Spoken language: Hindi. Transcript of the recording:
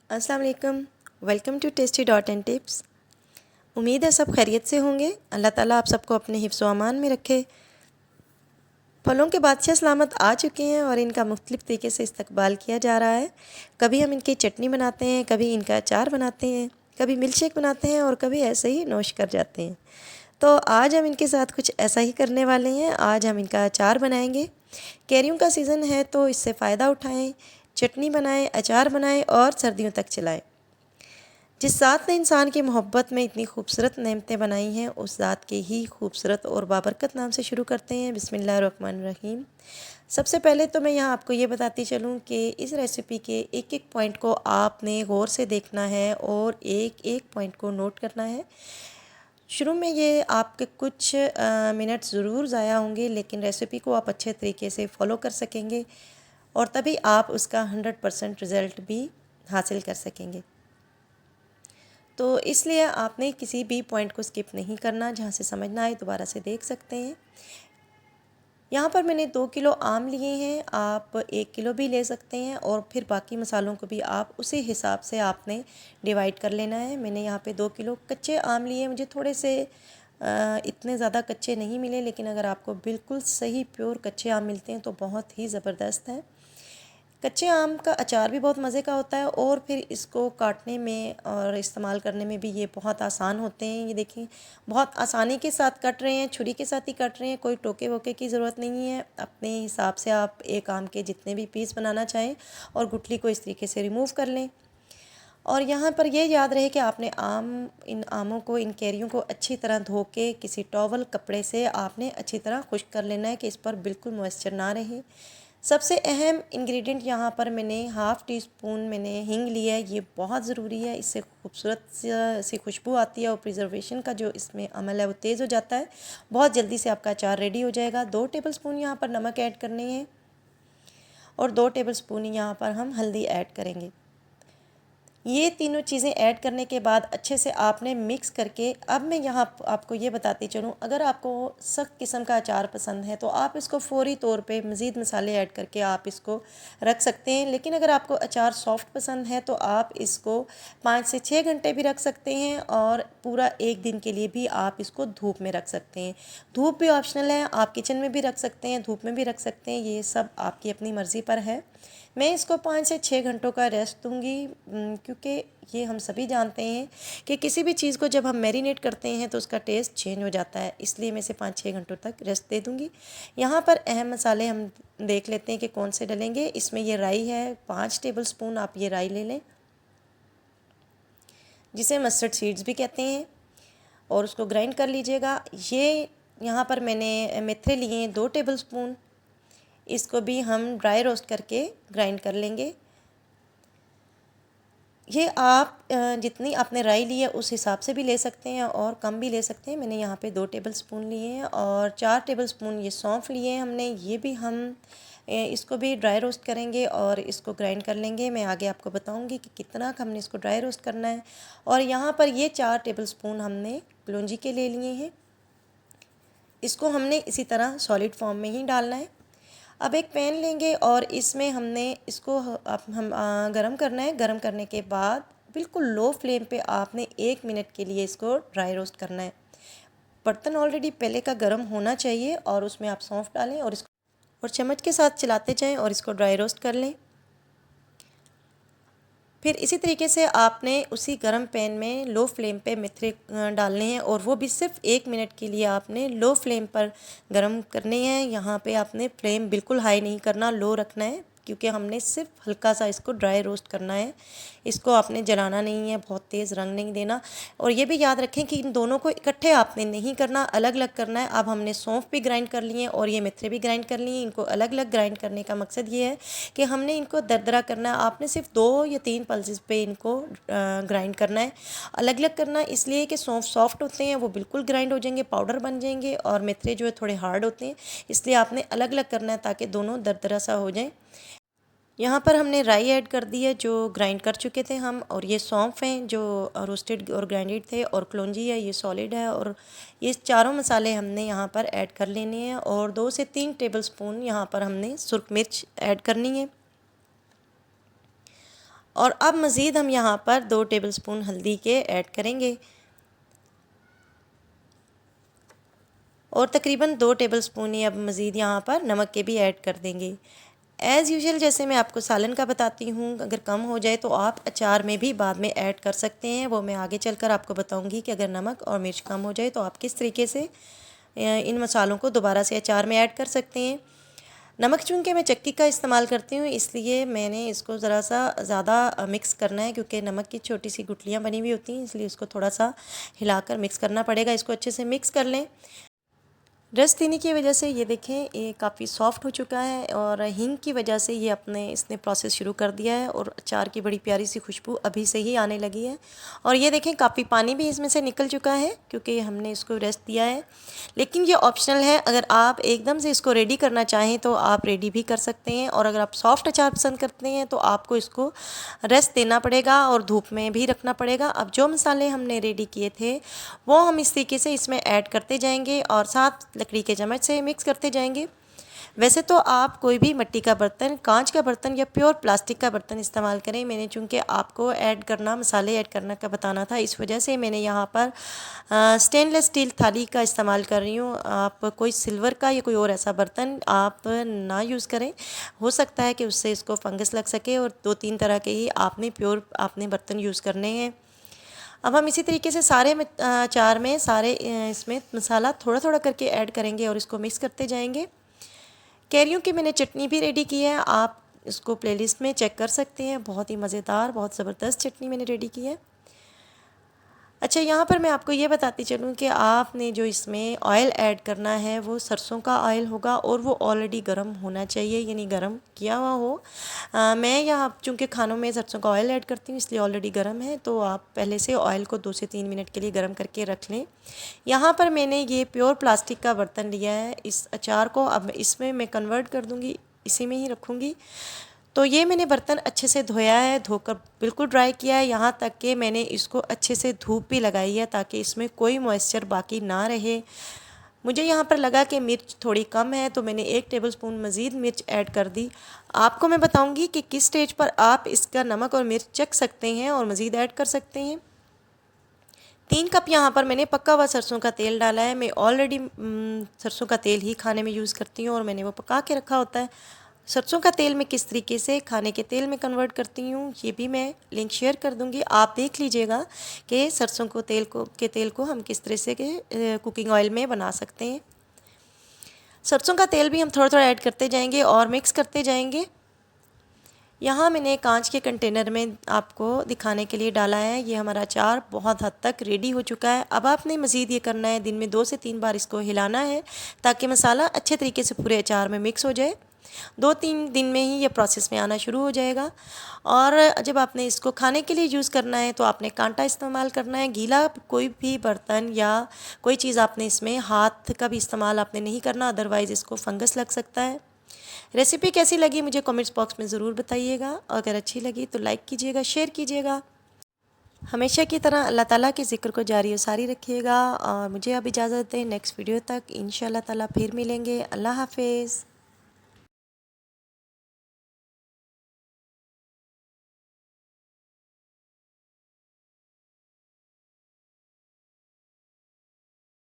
अस्सलाम वालेकुम। Welcome to tasty dot and tips. उम्मीद है सब खैरियत से होंगे। अल्लाह ताला आप सबको अपने हिफ्ज़ व अमान में रखे। फलों के बादशाह सलामत आ चुके हैं और इनका मुख्तलिफ़ तरीके से इस्तकबाल किया जा रहा है। कभी हम इनकी चटनी बनाते हैं, कभी इनका अचार बनाते हैं, कभी मिल्क शेक बनाते हैं और कभी ऐसे ही नोश कर जाते हैं। तो आज हम इनके साथ कुछ ऐसा ही करने वाले हैं। आज हम इनका अचार बनाएंगे। कैरियों का सीज़न है तो इससे फ़ायदा उठाएं, चटनी बनाएं, अचार बनाएं और सर्दियों तक चलाएं। जिस ज़ात ने इंसान की मोहब्बत में इतनी खूबसूरत नेमतें बनाई हैं, उस ज़ात के ही खूबसूरत और बाबरकत नाम से शुरू करते हैं। बिस्मिल्लाहिर्रहमानिर्रहीम। सबसे पहले तो मैं यहाँ आपको ये बताती चलूँ कि इस रेसिपी के एक एक पॉइंट को आपने गौर से देखना है और एक एक पॉइंट को नोट करना है। शुरू में ये आपके कुछ मिनट ज़रूर ज़ाया होंगे, लेकिन रेसिपी को आप अच्छे तरीके से फ़ॉलो कर सकेंगे और तभी आप उसका 100% रिज़ल्ट भी हासिल कर सकेंगे। तो इसलिए आपने किसी भी पॉइंट को स्किप नहीं करना, जहाँ से समझ ना आए दोबारा से देख सकते हैं। यहाँ पर मैंने 2 किलो आम लिए हैं, आप 1 किलो भी ले सकते हैं और फिर बाकी मसालों को भी आप उसी हिसाब से आपने डिवाइड कर लेना है। मैंने यहाँ पे 2 किलो कच्चे आम लिए। मुझे थोड़े से इतने ज़्यादा कच्चे नहीं मिले, लेकिन अगर आपको बिल्कुल सही प्योर कच्चे आम मिलते हैं तो बहुत ही ज़बरदस्त है। कच्चे आम का अचार भी बहुत मज़े का होता है और फिर इसको काटने में और इस्तेमाल करने में भी ये बहुत आसान होते हैं। ये देखिए, बहुत आसानी के साथ कट रहे हैं, छुरी के साथ ही कट रहे हैं, कोई टोके वोके की ज़रूरत नहीं है। अपने हिसाब से आप एक आम के जितने भी पीस बनाना चाहें और गुठली को इस तरीके से रिमूव कर लें। और यहाँ पर ये याद रहे कि आपने इन आमों को, इन कैरियों को अच्छी तरह धो के किसी टॉवल कपड़े से आपने अच्छी तरह खुश्क कर लेना है कि इस पर बिल्कुल मॉइस्चर ना रहे। सबसे अहम इंग्रेडिएंट यहाँ पर मैंने हाफ़ टी स्पून मैंने हींग लिया है। ये बहुत ज़रूरी है, इससे खूबसूरत सी खुशबू आती है और प्रिजर्वेशन का जो इसमें अमल है वो तेज़ हो जाता है। बहुत जल्दी से आपका अचार रेडी हो जाएगा। 2 टेबलस्पून यहाँ पर नमक ऐड करने हैं और 2 टेबलस्पून यहाँ पर हम हल्दी ऐड करेंगे। ये तीनों चीज़ें ऐड करने के बाद अच्छे से आपने मिक्स करके, अब मैं यहाँ आपको ये बताती चलूँ, अगर आपको सख्त किस्म का अचार पसंद है तो आप इसको फ़ौरी तौर पे मज़ीद मसाले ऐड करके आप इसको रख सकते हैं। लेकिन अगर आपको अचार सॉफ्ट पसंद है तो आप इसको 5 से 6 घंटे भी रख सकते हैं और पूरा 1 दिन के लिए भी आप इसको धूप में रख सकते हैं। धूप भी ऑप्शनल है, आप किचन में भी रख सकते हैं, धूप में भी रख सकते हैं, ये सब आपकी अपनी मर्ज़ी पर है। मैं इसको 5 से 6 घंटों का रेस्ट दूंगी, क्योंकि ये हम सभी जानते हैं कि किसी भी चीज़ को जब हम मैरिनेट करते हैं तो उसका टेस्ट चेंज हो जाता है, इसलिए मैं इसे 5-6 घंटों तक रेस्ट दे दूंगी। यहाँ पर अहम मसाले हम देख लेते हैं कि कौन से डलेंगे। इसमें ये राई है, 5 टेबलस्पून आप ये राई ले लें, जिसे मस्टर्ड सीड्स भी कहते हैं, और उसको ग्राइंड कर लीजिएगा। ये यहाँ पर मैंने मेथरे लिए हैं 2 टेबलस्पून, इसको भी हम ड्राई रोस्ट करके ग्राइंड कर लेंगे। ये आप जितनी आपने राई ली है उस हिसाब से भी ले सकते हैं और कम भी ले सकते हैं। मैंने यहाँ पे 2 टेबलस्पून लिए हैं और 4 टेबलस्पून ये सौंफ लिए हैं हमने। ये भी हम इसको भी ड्राई रोस्ट करेंगे और इसको ग्राइंड कर लेंगे। मैं आगे आपको बताऊंगी कि कितना हमने इसको ड्राई रोस्ट करना है। और यहाँ पर ये 4 टेबलस्पून हमने कलौंजी के ले लिए हैं। इसको हमने इसी तरह सॉलिड फॉर्म में ही डालना है। अब एक पैन लेंगे और इसमें हमने इसको हम गरम करना है। गरम करने के बाद बिल्कुल लो फ्लेम पे आपने 1 मिनट के लिए इसको ड्राई रोस्ट करना है। बर्तन ऑलरेडी पहले का गरम होना चाहिए और उसमें आप सौंफ डालें और इसको और चम्मच के साथ चलाते जाएं और इसको ड्राई रोस्ट कर लें। फिर इसी तरीके से आपने उसी गरम पैन में लो फ्लेम पे मेथरे डालने हैं और वो भी सिर्फ 1 मिनट के लिए आपने लो फ्लेम पर गरम करने हैं। यहाँ पे आपने फ्लेम बिल्कुल हाई नहीं करना, लो रखना है, क्योंकि हमने सिर्फ हल्का सा इसको ड्राई रोस्ट करना है। इसको आपने जलाना नहीं है, बहुत तेज़ रंग नहीं देना। और ये भी याद रखें कि इन दोनों को इकट्ठे आपने नहीं करना, अलग अलग करना है। अब हमने सौंफ भी ग्राइंड कर लिए हैं और ये मेथरे भी ग्राइंड कर लिए हैं। इनको अलग अलग ग्राइंड करने का मकसद ये है कि हमने इनको दरदरा करना है। आपने सिर्फ 2 या 3 पल्सेस पे इनको ग्राइंड करना है। अलग अलग करना इसलिए कि सौंफ सॉफ्ट होते हैं, वो बिल्कुल ग्राइंड हो जाएंगे, पाउडर बन जाएंगे, और मेथरे जो है थोड़े हार्ड होते हैं, इसलिए आपने अलग अलग करना है ताकि दोनों दरदरा सा हो जाएं। यहाँ पर हमने राई ऐड कर दी है जो ग्राइंड कर चुके थे हम, और ये सौंफ हैं जो रोस्टेड और ग्राइंडेड थे, और कलौंजी है ये सॉलिड है, और ये चारों मसाले हमने यहाँ पर ऐड कर लेने हैं। और 2 से 3 टेबलस्पून यहाँ पर हमने सुरख मिर्च ऐड करनी है। और अब मज़ीद हम यहाँ पर 2 टेबलस्पून हल्दी के ऐड करेंगे और तकरीबन 2 टेबलस्पून ही अब मज़ीद यहाँ पर नमक के भी ऐड कर देंगे। एज़ यूजुअल जैसे मैं आपको सालन का बताती हूँ, अगर कम हो जाए तो आप अचार में भी बाद में ऐड कर सकते हैं। वो मैं आगे चलकर आपको बताऊँगी कि अगर नमक और मिर्च कम हो जाए तो आप किस तरीके से इन मसालों को दोबारा से अचार में ऐड कर सकते हैं। नमक चूँकि मैं चक्की का इस्तेमाल करती हूँ, इसलिए मैंने इसको ज़रा सा ज़्यादा मिक्स करना है, क्योंकि नमक की छोटी सी गुठलियाँ बनी हुई होती हैं, इसलिए इसको थोड़ा सा हिलाकर मिक्स करना पड़ेगा। इसको अच्छे से मिक्स कर लें। रस देने की वजह से ये देखें ये काफ़ी सॉफ़्ट हो चुका है और हींग की वजह से ये इसने प्रोसेस शुरू कर दिया है और अचार की बड़ी प्यारी सी खुशबू अभी से ही आने लगी है। और ये देखें काफ़ी पानी भी इसमें से निकल चुका है, क्योंकि हमने इसको रेस्ट दिया है। लेकिन ये ऑप्शनल है, अगर आप एकदम से इसको रेडी करना चाहें तो आप रेडी भी कर सकते हैं, और अगर आप सॉफ्ट अचार पसंद करते हैं तो आपको इसको रेस्ट देना पड़ेगा और धूप में भी रखना पड़ेगा। अब जो मसाले हमने रेडी किए थे वो हम इस तरीके से इसमें ऐड करते जाएंगे और साथ लकड़ी के चम्मच से मिक्स करते जाएंगे। वैसे तो आप कोई भी मिट्टी का बर्तन, कांच का बर्तन या प्योर प्लास्टिक का बर्तन इस्तेमाल करें। मैंने चूँकि आपको मसाले ऐड करना का बताना था, इस वजह से मैंने यहाँ पर स्टेनलेस स्टील थाली का इस्तेमाल कर रही हूँ। आप कोई सिल्वर का या कोई और ऐसा बर्तन आप ना यूज़ करें, हो सकता है कि उससे इसको फंगस लग सके, और 2-3 तरह के ही आपने बर्तन यूज़ करने हैं। अब हम इसी तरीके से सारे अचार में इसमें मसाला थोड़ा थोड़ा करके ऐड करेंगे और इसको मिक्स करते जाएंगे। कैरियों की मैंने चटनी भी रेडी की है, आप इसको प्लेलिस्ट में चेक कर सकते हैं। बहुत ही मज़ेदार, बहुत ज़बरदस्त चटनी मैंने रेडी की है। अच्छा, यहाँ पर मैं आपको ये बताती चलूँ कि आपने जो इसमें ऑयल ऐड करना है वो सरसों का ऑयल होगा और वो ऑलरेडी गर्म होना चाहिए, यानी गर्म किया हुआ हो। मैं यहाँ चूँकि खानों में सरसों का ऑयल ऐड करती हूँ, इसलिए ऑलरेडी गर्म है, तो आप पहले से ऑयल को 2 से 3 मिनट के लिए गर्म करके रख लें। यहाँ पर मैंने ये प्योर प्लास्टिक का बर्तन लिया है। इस अचार को अब इसमें मैं कन्वर्ट कर दूँगी, इसी में ही रखूँगी। तो ये मैंने बर्तन अच्छे से धोया है, धोकर बिल्कुल ड्राई किया है, यहाँ तक कि मैंने इसको अच्छे से धूप भी लगाई है ताकि इसमें कोई मॉइस्चर बाकी ना रहे। मुझे यहाँ पर लगा कि मिर्च थोड़ी कम है, तो मैंने 1 टेबलस्पून मज़ीद मिर्च ऐड कर दी। आपको मैं बताऊँगी कि किस स्टेज पर आप इसका नमक और मिर्च चख सकते हैं और मज़ीद ऐड कर सकते हैं। 3 कप यहाँ पर मैंने पका हुआ सरसों का तेल डाला है। मैं ऑलरेडी सरसों का तेल ही खाने में यूज़ करती हूँ और मैंने वो पका के रखा होता है। सरसों का तेल मैं किस तरीके से खाने के तेल में कन्वर्ट करती हूँ, ये भी मैं लिंक शेयर कर दूँगी। आप देख लीजिएगा कि सरसों के तेल को हम किस तरह से कुकिंग ऑयल में बना सकते हैं। सरसों का तेल भी हम थोड़ा थोड़ा ऐड करते जाएंगे और मिक्स करते जाएंगे। यहाँ मैंने कांच के कंटेनर में आपको दिखाने के लिए डाला है। ये हमारा अचार बहुत हद तक रेडी हो चुका है। अब आपने मज़ीद ये करना है, दिन में 2 से 3 बार इसको हिलाना है ताकि मसाला अच्छे तरीके से पूरे अचार में मिक्स हो जाए। 2-3 दिन में ही ये प्रोसेस में आना शुरू हो जाएगा। और जब आपने इसको खाने के लिए यूज़ करना है तो आपने कांटा इस्तेमाल करना है। गीला कोई भी बर्तन या कोई चीज़ आपने इसमें हाथ का भी इस्तेमाल आपने नहीं करना, अदरवाइज़ इसको फंगस लग सकता है। रेसिपी कैसी लगी मुझे कमेंट्स बॉक्स में ज़रूर बताइएगा। अगर अच्छी लगी तो लाइक कीजिएगा, शेयर कीजिएगा। हमेशा की तरह अल्लाह ताला के ज़िक्र को जारी और सारी रखिएगा और मुझे अब इजाज़त दें। नेक्स्ट वीडियो तक इंशाअल्लाह ताला फिर मिलेंगे। अल्लाह हाफ़िज़।